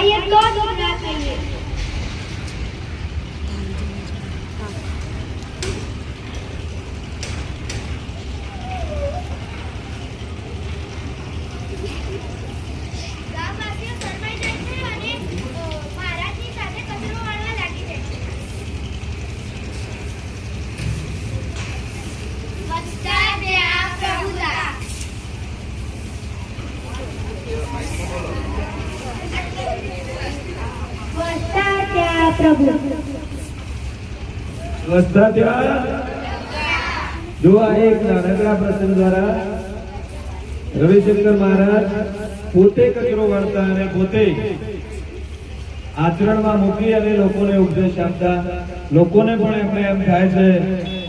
કહીએ તો જ ના કહીએ. ગામવાસીઓ શરમાઈ જાય છે અને મહારાજની સાથે કચરો વાળવા લાગી જાય છે. સ્વચ્છતા ત્યાં પ્રભુતા. સ્વચ્છતા ત્યાં પ્રભુ. સ્વચ્છતા ત્યાં જો આ એક નાનકડા પ્રસંગ દ્વારા રવિશંકર મહારાજ પોતે કચરો વાળતા અને પોતે આચરણમાં મૂકી અને લોકોને ઉપદેશ આપતા. લોકોને પણ એમને એમ થાય છે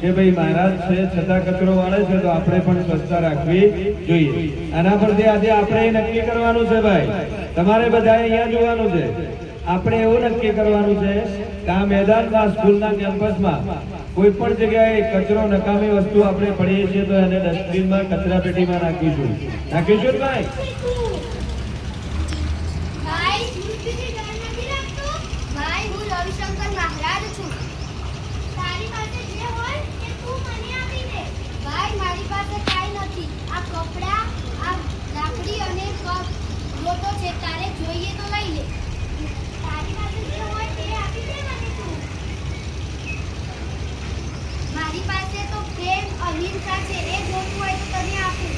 કે ભાઈ મહારાજ છે છતાં કચરો વાળે છે તો આપણે પણ સ્વચ્છતા રાખવી જોઈએ. આના પરથી આજે આપણે એ નક્કી કરવાનું છે ભાઈ, તમારે બધાએ અહીંયા જોવાનું છે. આપણે એવું નક્કી કરવાનું છે કે આ મેદાનમાં સ્કૂલના કેમ્પસમાં કોઈ પણ જગ્યાએ કચરો નકામી વસ્તુ આપણે પડીએ છીએ તો એને ડસ્ટબિનમાં કચરા પેટીમાં નાખીશું. નાખીશું ભાઈ? ભાઈ મૃત્યુથી ડર નથી લાગતો? ભાઈ હું રવિશંકર મહારાજ છું. તારી પાસે જે હોય તે તું મને આપી દે. ભાઈ મારી પાસે કાંઈ નથી. આ કપડાં, આ લાકડી અને લોટો છે. તારે જોઈએ તો લઈ લે. તારી પાસે જે હોય તે આપી દે મને તું. મારી પાસે તો પ્રેમ અહિંસા છે. એ જોતું હોય તો તને આપું.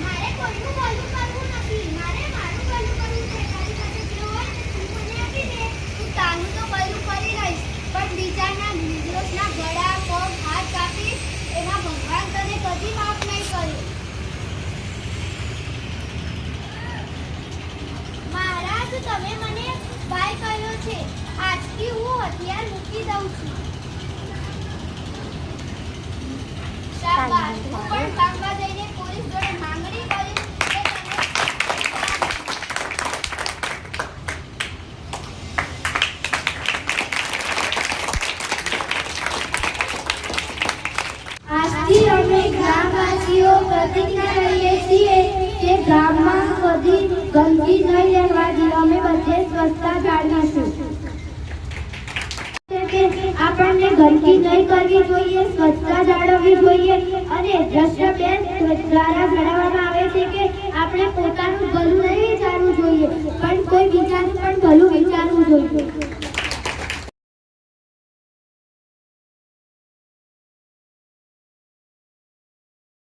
મારે કોઈનું ભલું કરવું નથી. મારે મારું ભલું કરવું છે. તારી પાસે જે હોય તે તું મને આપી દે. તું તારું તો ભલું કરી રહીશ પણ બીજાના નિર્દોષના ગળા, પગ, હાથ કાપીશ એમાં ભગવાન તને કદી માફ નહીં કરે. મહારાજ તમે મને ભાઈ કહ્યો છે. આજથી હું હથિયાર મૂકી દઉં છું. શાબાશ. હું પણ કામમાં જઈને પોલીસ જોડે માંગણી કરીશ કે આજથી અમે ગામવાસીઓ પ્રતિજ્ઞા લઈએ છીએ કે ગામમાં કદી ગંદકી નહીં રહેવા દી. અમે બધે સ્વચ્છતા જાળવીશું. આપણને ગંદકી નહીં કરવી જોઈએ, સ્વચ્છતા જાળવવી જોઈએ અને દ્રશ્યબેન દ્વારા જણાવવામાં આવે છે કે આપણે પોતાનું ભલું નહીં વિચારવું જોઈએ પણ કોઈ બીજાનું પણ ભલું વિચારવું જોઈએ.